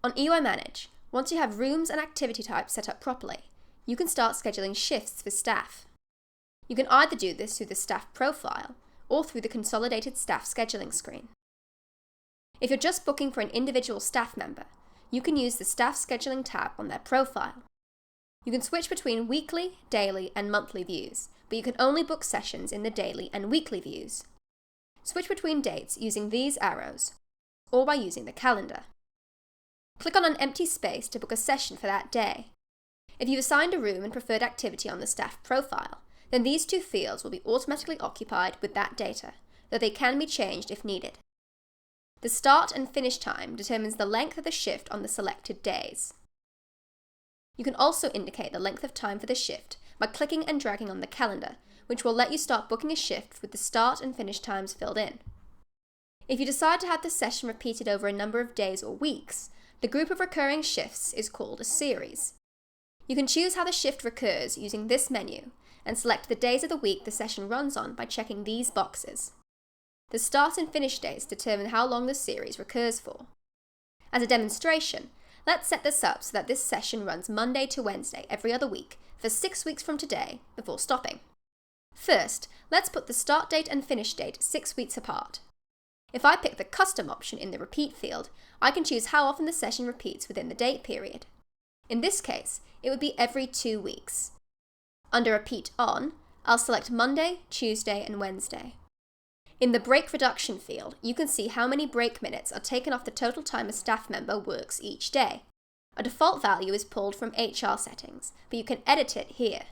On eymanage, once you have rooms and activity types set up properly, you can start scheduling shifts for staff. You can either do this through the staff profile or through the consolidated staff scheduling screen. If you're just booking for an individual staff member, you can use the staff scheduling tab on their profile. You can switch between weekly, daily, and monthly views, but you can only book sessions in the daily and weekly views. Switch between dates using these arrows, or by using the calendar. Click on an empty space to book a session for that day. If you've assigned a room and preferred activity on the staff profile, then these two fields will be automatically occupied with that data, though they can be changed if needed. The start and finish time determines the length of the shift on the selected days. You can also indicate the length of time for the shift by clicking and dragging on the calendar, which will let you start booking a shift with the start and finish times filled in. If you decide to have the session repeated over a number of days or weeks, the group of recurring shifts is called a series. You can choose how the shift recurs using this menu and select the days of the week the session runs on by checking these boxes. The start and finish dates determine how long the series recurs for. As a demonstration, let's set this up so that this session runs Monday to Wednesday every other week for 6 weeks from today before stopping. First, let's put the start date and finish date 6 weeks apart. If I pick the custom option in the repeat field, I can choose how often the session repeats within the date period. In this case, it would be every 2 weeks. Under Repeat On, I'll select Monday, Tuesday, and Wednesday. In the break reduction field, you can see how many break minutes are taken off the total time a staff member works each day. A default value is pulled from HR settings, but you can edit it here.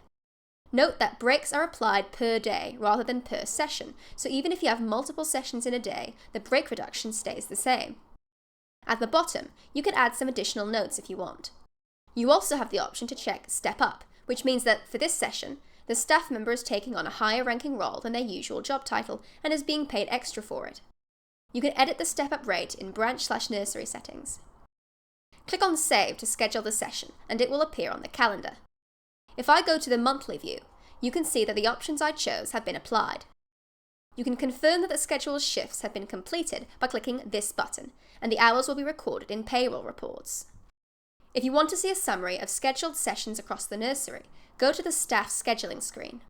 Note that breaks are applied per day rather than per session, so even if you have multiple sessions in a day, the break reduction stays the same. At the bottom, you can add some additional notes if you want. You also have the option to check Step Up, which means that for this session, the staff member is taking on a higher ranking role than their usual job title and is being paid extra for it. You can edit the Step Up rate in branch/nursery settings. Click on Save to schedule the session, and it will appear on the calendar. If I go to the monthly view, you can see that the options I chose have been applied. You can confirm that the scheduled shifts have been completed by clicking this button, and the hours will be recorded in payroll reports. If you want to see a summary of scheduled sessions across the nursery, go to the Staff Scheduling screen.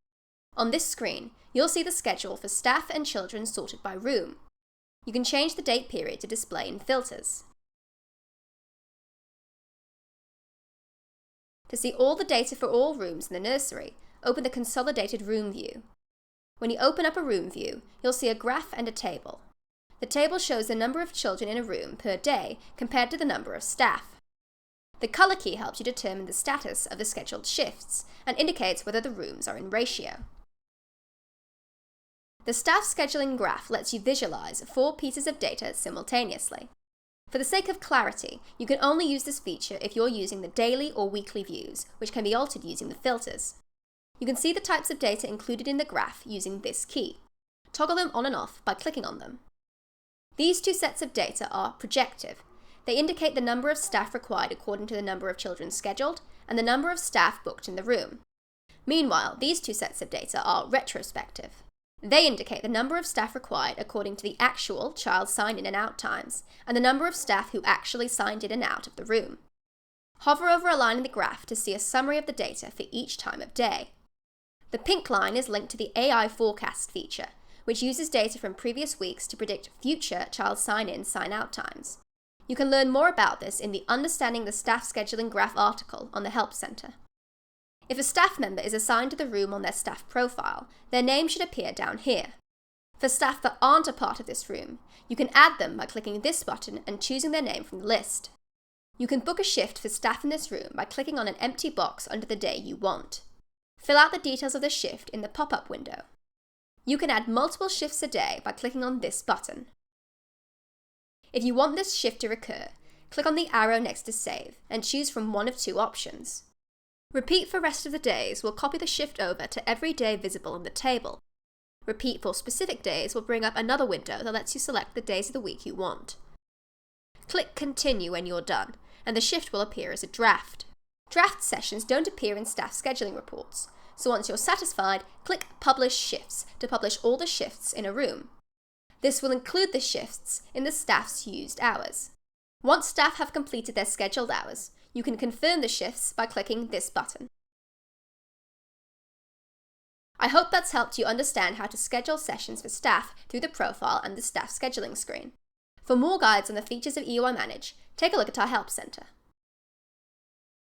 On this screen, you'll see the schedule for staff and children sorted by room. You can change the date period to display in filters. To see all the data for all rooms in the nursery, open the Consolidated Room view. When you open up a room view, you'll see a graph and a table. The table shows the number of children in a room per day compared to the number of staff. The color key helps you determine the status of the scheduled shifts and indicates whether the rooms are in ratio. The staff scheduling graph lets you visualize 4 pieces of data simultaneously. For the sake of clarity, you can only use this feature if you're using the daily or weekly views, which can be altered using the filters. You can see the types of data included in the graph using this key. Toggle them on and off by clicking on them. These 2 sets of data are projective. They indicate the number of staff required according to the number of children scheduled and the number of staff booked in the room. Meanwhile, these 2 sets of data are retrospective. They indicate the number of staff required according to the actual child sign in and out times, and the number of staff who actually signed in and out of the room. Hover over a line in the graph to see a summary of the data for each time of day. The pink line is linked to the AI Forecast feature, which uses data from previous weeks to predict future child sign-in, sign-out times. You can learn more about this in the Understanding the Staff Scheduling Graph article on the Help Center. If a staff member is assigned to the room on their staff profile, their name should appear down here. For staff that aren't a part of this room, you can add them by clicking this button and choosing their name from the list. You can book a shift for staff in this room by clicking on an empty box under the day you want. Fill out the details of the shift in the pop-up window. You can add multiple shifts a day by clicking on this button. If you want this shift to recur, click on the arrow next to Save and choose from one of 2 options. Repeat for rest of the days will copy the shift over to every day visible in the table. Repeat for specific days will bring up another window that lets you select the days of the week you want. Click Continue when you're done, and the shift will appear as a draft. Draft sessions don't appear in staff scheduling reports, so once you're satisfied, click Publish Shifts to publish all the shifts in a room. This will include the shifts in the staff's used hours. Once staff have completed their scheduled hours, you can confirm the shifts by clicking this button. I hope that's helped you understand how to schedule sessions for staff through the profile and the staff scheduling screen. For more guides on the features of eymanage, take a look at our Help Centre.